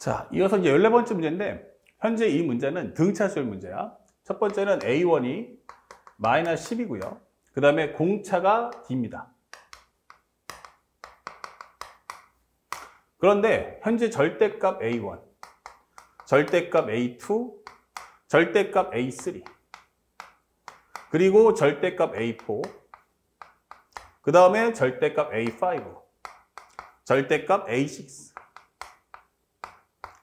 자, 이어서 이제 14번째 문제인데, 현재 이 문제는 등차수열 문제야. 첫 번째는 A1이 마이너스 10이고요. 그 다음에 공차가 D입니다. 그런데 현재 절대값 A1, 절대값 A2, 절대값 A3, 그리고 절대값 A4, 그 다음에 절대값 A5, 절대값 A6.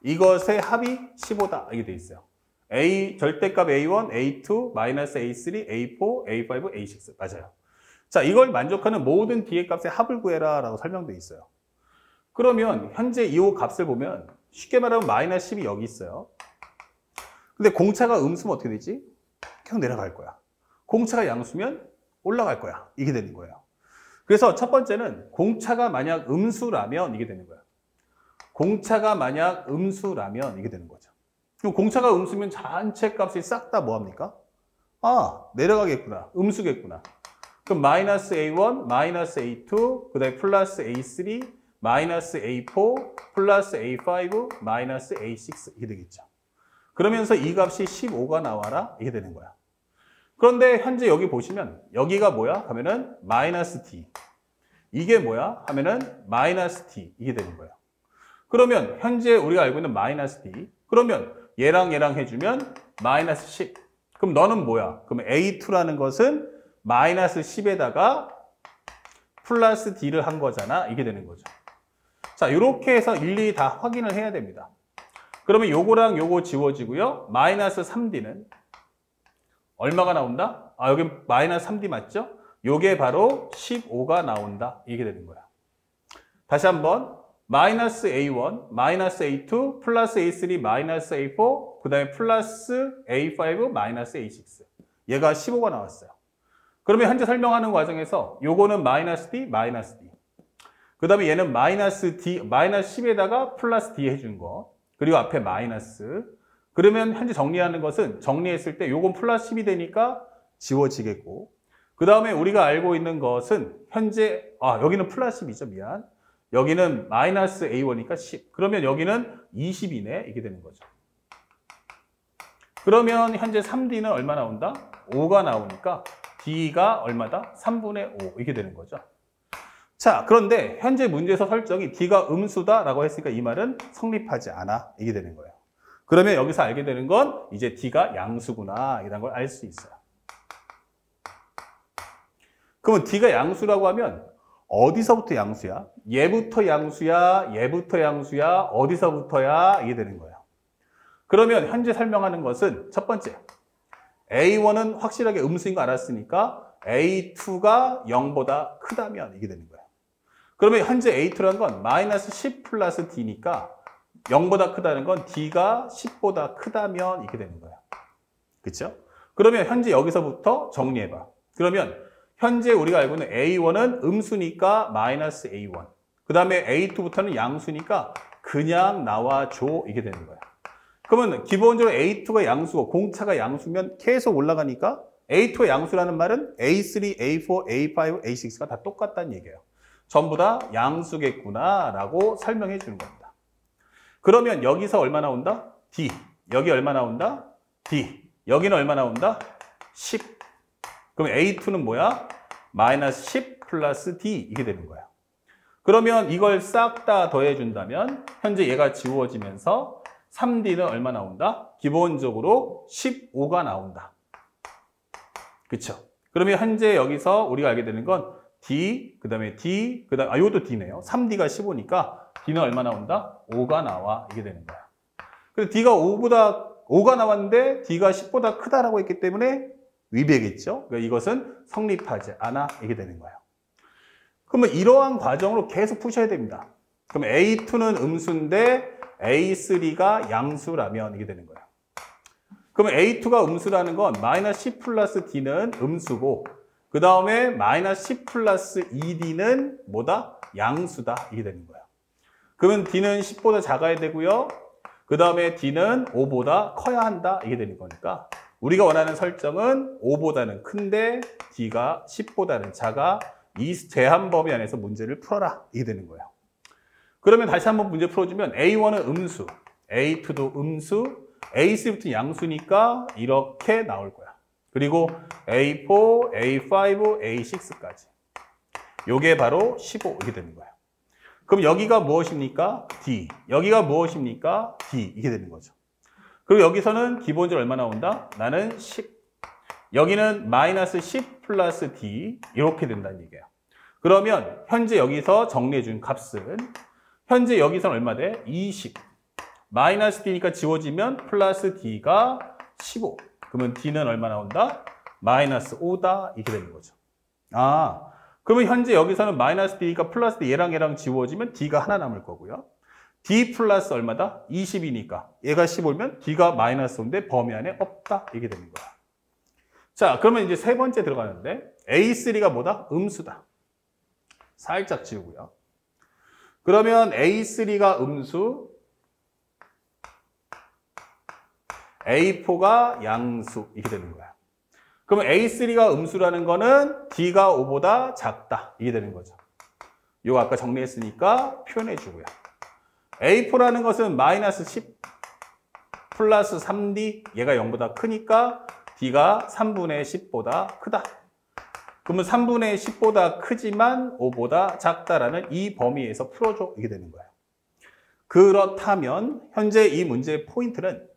이것의 합이 15다. 이게 돼 있어요. 절대값 A1, A2, 마이너스 A3, A4, A5, A6. 맞아요. 자, 이걸 만족하는 모든 D의 값의 합을 구해라 라고 설명되어 있어요. 그러면 현재 이 값을 보면 쉽게 말하면 마이너스 10이 여기 있어요. 근데 공차가 음수면 어떻게 되지? 계속 내려갈 거야. 공차가 양수면 올라갈 거야. 이게 되는 거예요. 그래서 첫 번째는 공차가 만약 음수라면 이게 되는 거야. 공차가 만약 음수라면 이게 되는 거죠. 그럼 공차가 음수면 전체 값이 싹 다 뭐합니까? 아, 내려가겠구나. 음수겠구나. 그럼 마이너스 A1, 마이너스 A2, 그 다음에 플러스 A3, 마이너스 A4, 플러스 A5, 마이너스 A6 이게 되겠죠. 그러면서 이 값이 15가 나와라 이게 되는 거야. 그런데 현재 여기 보시면 여기가 뭐야? 하면은 마이너스 D. 이게 뭐야? 하면은 마이너스 D 이게 되는 거예요. 그러면 현재 우리가 알고 있는 마이너스 D. 그러면 얘랑 얘랑 해주면 마이너스 10. 그럼 너는 뭐야? 그럼 A2라는 것은 마이너스 10에다가 플러스 D를 한 거잖아. 이게 되는 거죠. 자, 이렇게 해서 일일이 다 확인을 해야 됩니다. 그러면 요거랑 요거 지워지고요. 마이너스 3D는 얼마가 나온다? 아, 여기 마이너스 3D 맞죠? 요게 바로 15가 나온다. 이게 되는 거야. 다시 한번. 마이너스 A1, 마이너스 A2, 플러스 A3, 마이너스 A4, 그 다음에 플러스 A5, 마이너스 A6. 얘가 15가 나왔어요. 그러면 현재 설명하는 과정에서 요거는 마이너스 D, 마이너스 D. 그 다음에 얘는 마이너스 D, 마이너스 10에다가 플러스 D 해준 거. 그리고 앞에 마이너스. 그러면 현재 정리하는 것은 정리했을 때 요건 플러스 10이 되니까 지워지겠고. 그 다음에 우리가 알고 있는 것은 현재, 여기는 플러스 10이죠. 미안. 여기는 마이너스 A1이니까 10. 그러면 여기는 20이네. 이게 되는 거죠. 그러면 현재 3D는 얼마 나온다? 5가 나오니까 D가 얼마다? 3분의 5. 이게 되는 거죠. 자, 그런데 현재 문제에서 설정이 D가 음수다라고 했으니까 이 말은 성립하지 않아. 이게 되는 거예요. 그러면 여기서 알게 되는 건 이제 D가 양수구나. 이런 걸 알 수 있어요. 그러면 D가 양수라고 하면 어디서부터 양수야? 얘부터 양수야? 얘부터 양수야? 어디서부터야? 이게 되는 거예요. 그러면 현재 설명하는 것은 첫 번째, A1은 확실하게 음수인 거 알았으니까 A2가 0보다 크다면 이게 되는 거예요. 그러면 현재 A2라는 건 마이너스 10 플러스 D니까 0보다 크다는 건 D가 10보다 크다면 이렇게 되는 거예요. 그렇죠? 그러면 현재 여기서부터 정리해봐. 그러면 현재 우리가 알고 있는 A1은 음수니까 마이너스 A1. 그 다음에 A2부터는 양수니까 그냥 나와줘. 이게 되는 거야. 그러면 기본적으로 A2가 양수고 공차가 양수면 계속 올라가니까 A2가 양수라는 말은 A3, A4, A5, A6가 다 똑같다는 얘기예요. 전부 다 양수겠구나 라고 설명해 주는 겁니다. 그러면 여기서 얼마 나온다? D. 여기 얼마 나온다? D. 여기는 얼마 나온다? 10. 그럼 A2는 뭐야? 마이너스 10 플러스 D 이게 되는 거야. 그러면 이걸 싹 다 더해준다면 현재 얘가 지워지면서 3D는 얼마 나온다? 기본적으로 15가 나온다. 그쵸? 그러면 현재 여기서 우리가 알게 되는 건 D, 그 다음에 D, 그 다음에 이것도 D네요. 3D가 15니까 D는 얼마 나온다? 5가 나와. 이게 되는 거야. 그래서 D가 5가 나왔는데 D가 10보다 크다라고 했기 때문에 위배겠죠? 그러니까 이것은 성립하지 않아. 이게 되는 거예요. 그러면 이러한 과정으로 계속 푸셔야 됩니다. 그럼 A2는 음수인데 A3가 양수라면 이게 되는 거예요. 그러면 A2가 음수라는 건 마이너스 10 플러스 D는 음수고 그 다음에 마이너스 10 플러스 2D는 뭐다? 양수다. 이게 되는 거예요. 그러면 D는 10보다 작아야 되고요. 그 다음에 D는 5보다 커야 한다. 이게 되는 거니까 우리가 원하는 설정은 5보다는 큰데 D가 10보다는 작아. 이 제한 범위 안에서 문제를 풀어라. 이게 되는 거예요. 그러면 다시 한번 문제 풀어주면 A1은 음수. A2도 음수, A3부터 양수니까 이렇게 나올 거야. 그리고 A4, A5, A6까지. 요게 바로 15 이렇게 되는 거예요. 그럼 여기가 무엇입니까? D. 여기가 무엇입니까? D. 이게 되는 거죠. 그리고 여기서는 기본적으로 얼마 나온다? 나는 10. 여기는 마이너스 10 플러스 D. 이렇게 된다는 얘기예요. 그러면 현재 여기서 정리해 준 값은 현재 여기서는 얼마 돼? 20. 마이너스 D니까 지워지면 플러스 D가 15. 그러면 D는 얼마 나온다? 마이너스 5다. 이렇게 되는 거죠. 아, 그러면 현재 여기서는 마이너스 D니까 플러스 D 얘랑 지워지면 D가 하나 남을 거고요. D 플러스 얼마다? 20이니까 얘가 15면 D가 마이너스 5인데 범위 안에 없다. 이게 되는 거야. 자, 그러면 이제 세 번째 들어가는데 A3가 뭐다? 음수다. 살짝 지우고요. 그러면 A3가 음수, A4가 양수 이렇게 되는 거야. 그러면 A3가 음수라는 거는 D가 5보다 작다. 이게 되는 거죠. 이거 아까 정리했으니까 표현해 주고요. A4라는 것은 마이너스 10 플러스 3D 얘가 0보다 크니까 D가 3분의 10보다 크다. 그러면 3분의 10보다 크지만 5보다 작다라는 이 범위에서 풀어줘. 이게 되는 거예요. 그렇다면 현재 이 문제의 포인트는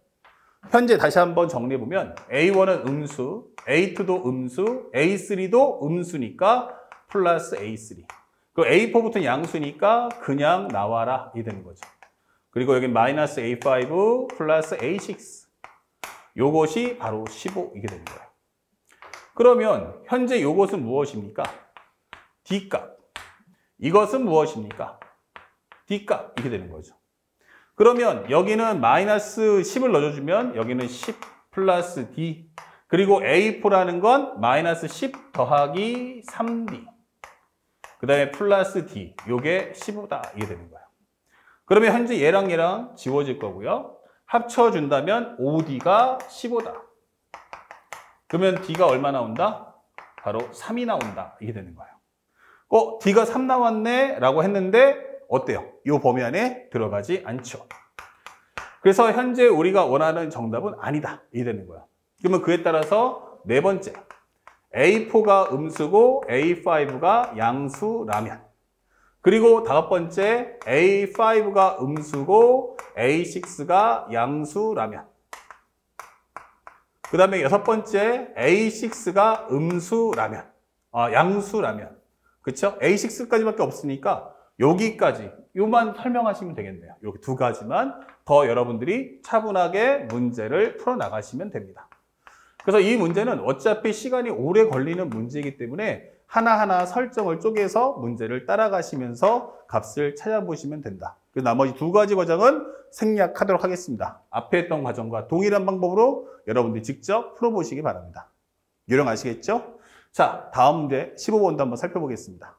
현재 다시 한번 정리해보면 A1은 음수, A2도 음수, A3도 음수니까 플러스 A3. 그리고 A4부터 양수니까 그냥 나와라. 이게 되는 거죠. 그리고 여기 마이너스 A5 플러스 A6. 요것이 바로 15 이게 되는 거예요. 그러면 현재 요것은 무엇입니까? D값. 이것은 무엇입니까? D값. 이렇게 되는 거죠. 그러면 여기는 마이너스 10을 넣어주면 여기는 10 플러스 D. 그리고 A4라는 건 마이너스 10 더하기 3D. 그 다음에 플러스 D. 요게 15다. 이게 되는 거예요. 그러면 현재 얘랑 지워질 거고요. 합쳐준다면 5D가 15다. 그러면 D가 얼마 나온다? 바로 3이 나온다. 이게 되는 거예요. D가 3 나왔네? 라고 했는데 어때요? 이 범위 안에 들어가지 않죠. 그래서 현재 우리가 원하는 정답은 아니다. 이게 되는 거야. 그러면 그에 따라서 네 번째. A4가 음수고 A5가 양수라면. 그리고 다섯 번째. A5가 음수고 A6가 양수라면. 그 다음에 여섯 번째, A6가 음수라면, 양수라면. 그쵸? A6까지밖에 없으니까 여기까지, 요만 설명하시면 되겠네요. 여기 두 가지만 더 여러분들이 차분하게 문제를 풀어나가시면 됩니다. 그래서 이 문제는 어차피 시간이 오래 걸리는 문제이기 때문에 하나하나 설정을 쪼개서 문제를 따라가시면서 값을 찾아보시면 된다. 그래서 나머지 두 가지 과정은 생략하도록 하겠습니다. 앞에 했던 과정과 동일한 방법으로 여러분들이 직접 풀어보시기 바랍니다. 요령 아시겠죠? 자, 다음 문제 15번도 한번 살펴보겠습니다.